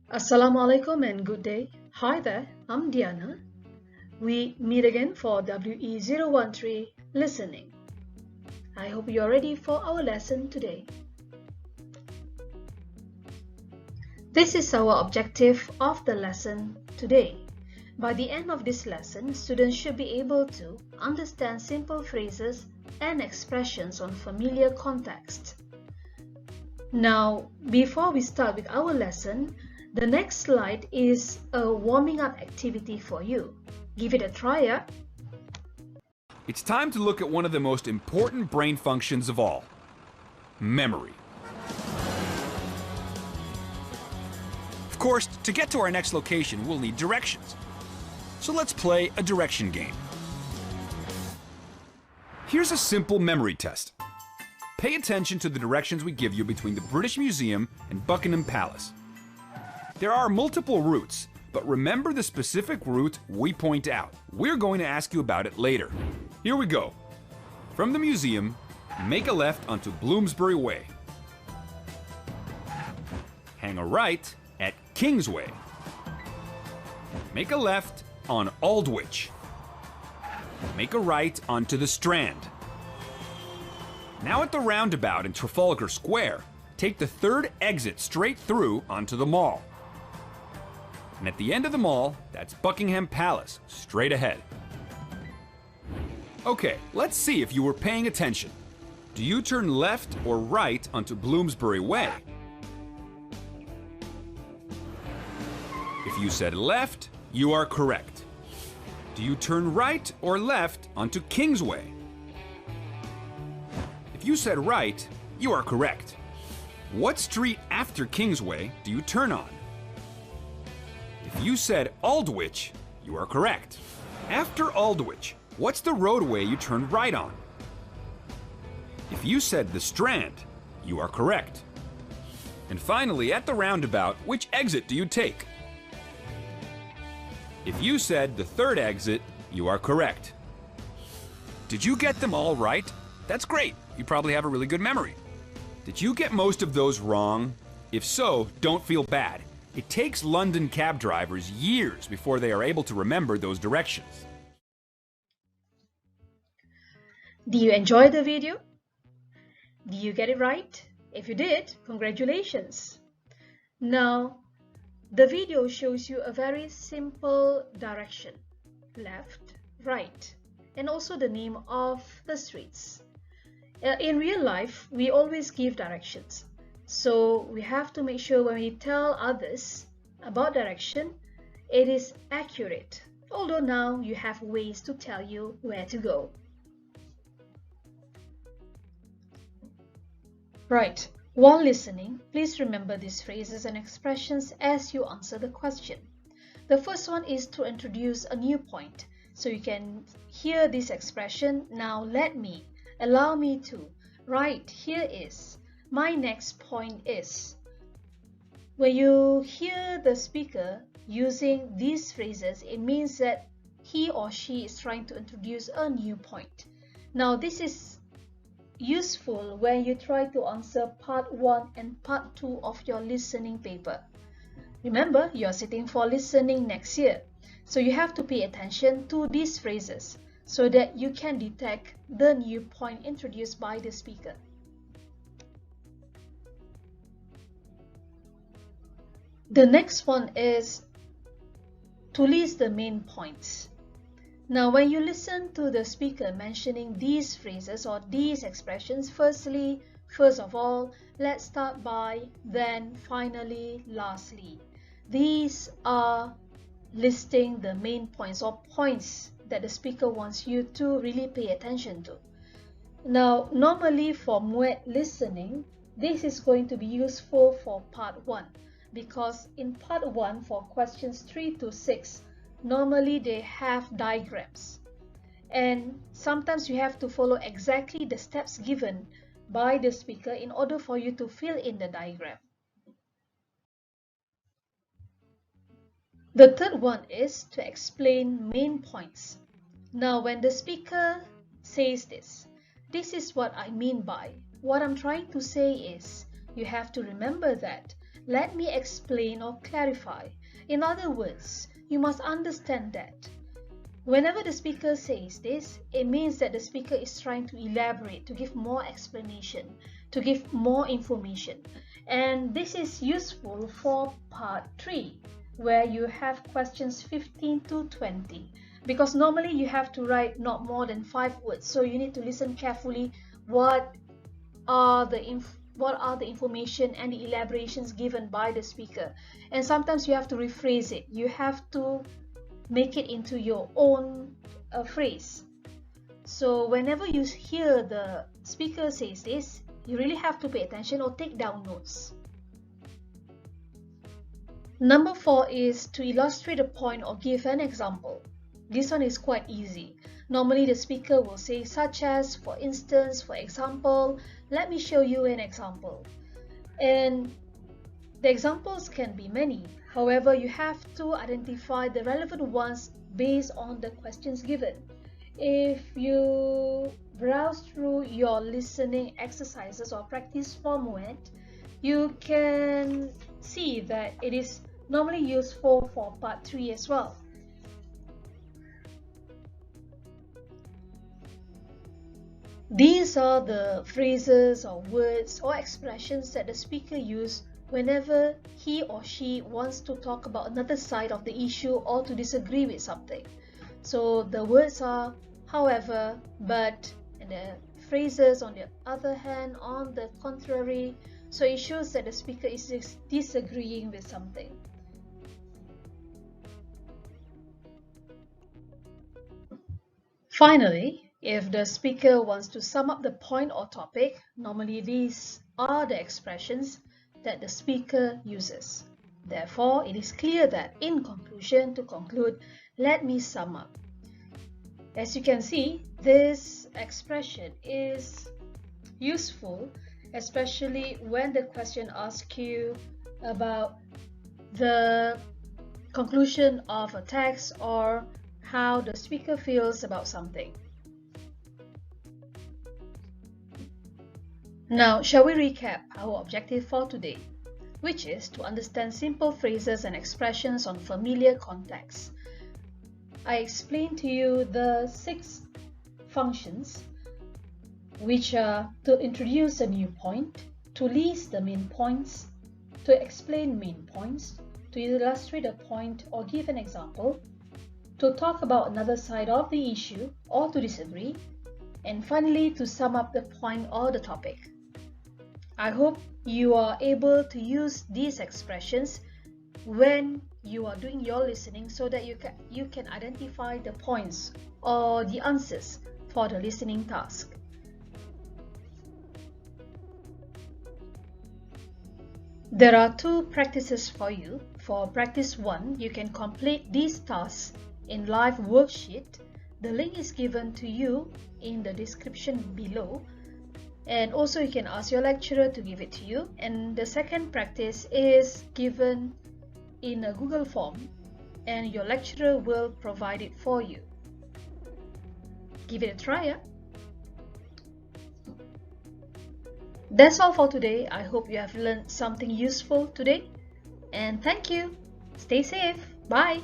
Assalamualaikum and good day. Hi there, I'm Diana. We meet again for WE013 listening. I hope you're ready for our lesson today. This is our objective of the lesson today. By the end of this lesson, students should be able to understand simple phrases and expressions on familiar context. Now, before we start with our lesson, the next slide is a warming up activity for you. Give it a try, yeah? It's time to look at one of the most important brain functions of all, memory. Of course, to get to our next location, we'll need directions. So let's play a direction game. Here's a simple memory test. Pay attention to the directions we give you between the British Museum and Buckingham Palace. There are multiple routes, but remember the specific route we point out. We're going to ask you about it later. Here we go. From the museum, make a left onto Bloomsbury Way. Hang a right at Kingsway. Make a left on Aldwych. Make a right onto the Strand. Now at the roundabout in Trafalgar Square, take the third exit straight through onto the Mall. And at the end of the mall, that's Buckingham Palace, straight ahead. Okay, let's see if you were paying attention. Do you turn left or right onto Bloomsbury Way? If you said left, you are correct. Do you turn right or left onto Kingsway? If you said right, you are correct. What street after Kingsway do you turn on? If you said Aldwych, you are correct. After Aldwych, what's the roadway you turn right on? If you said the Strand, you are correct. And finally, at the roundabout, which exit do you take? If you said the third exit, you are correct. Did you get them all right? That's great. You probably have a really good memory. Did you get most of those wrong? If so, don't feel bad. It takes London cab drivers years before they are able to remember those directions. Do you enjoy the video? Did you get it right? If you did, congratulations! Now, the video shows you a very simple direction, left, right, and also the name of the streets. In real life, we always give directions. So we have to make sure when we tell others about direction, it is accurate. Although now you have ways to tell you where to go. Right. While listening, please remember these phrases and expressions as you answer the question. The first one is to introduce a new point. So you can hear this expression, now let me, allow me to, right, here is. My next point is. When you hear the speaker using these phrases, it means that he or she is trying to introduce a new point. Now, this is useful when you try to answer part 1 and part 2 of your listening paper. Remember, you are sitting for listening next year. So you have to pay attention to these phrases so that you can detect the new point introduced by the speaker. The next one is to list the main points. Now, when you listen to the speaker mentioning these phrases or these expressions, first of all, let's start by, then, finally, lastly. These are listing the main points or points that the speaker wants you to really pay attention to. Now, normally for muet listening, this is going to be useful for part 1. Because in part 1 for questions 3 to 6, normally they have diagrams. And sometimes you have to follow exactly the steps given by the speaker in order for you to fill in the diagram. The third one is to explain main points. Now, when the speaker says this is what I mean by. What I'm trying to say is, you have to remember that let me explain or clarify. In other words, you must understand that whenever the speaker says this, it means that the speaker is trying to elaborate, to give more explanation, to give more information. And this is useful for part 3, where you have questions 15 to 20. Because normally you have to write not more than 5 words, so you need to listen carefully what are the information and the elaborations given by the speaker. And sometimes you have to rephrase it. You have to make it into your own phrase. So whenever you hear the speaker says this, you really have to pay attention or take down notes. Number 4 is to illustrate a point or give an example. This one is quite easy. Normally the speaker will say such as, for instance, for example, let me show you an example. And the examples can be many. However, you have to identify the relevant ones based on the questions given. If you browse through your listening exercises or practice format, you can see that it is normally useful for part 3 as well. These are the phrases or words or expressions that the speaker uses whenever he or she wants to talk about another side of the issue or to disagree with something. So the words are however, but, and the phrases on the other hand, on the contrary. So it shows that the speaker is disagreeing with something. Finally, if the speaker wants to sum up the point or topic, normally these are the expressions that the speaker uses. Therefore, it is clear that in conclusion, to conclude, let me sum up. As you can see, this expression is useful, especially when the question asks you about the conclusion of a text or how the speaker feels about something. Now, shall we recap our objective for today, which is to understand simple phrases and expressions on familiar contexts. I explained to you the 6 functions, which are to introduce a new point, to list the main points, to explain main points, to illustrate a point or give an example, to talk about another side of the issue or to disagree, and finally to sum up the point or the topic. I hope you are able to use these expressions when you are doing your listening so that you can identify the points or the answers for the listening task. There are 2 practices for you. For practice 1, you can complete these tasks in live worksheet. The link is given to you in the description below, and also you can ask your lecturer to give it to you. And the second practice is given in a Google form and your lecturer will provide it for you. Give it a try, yeah? That's all for today. I hope you have learned something useful today, and thank you. Stay safe. Bye.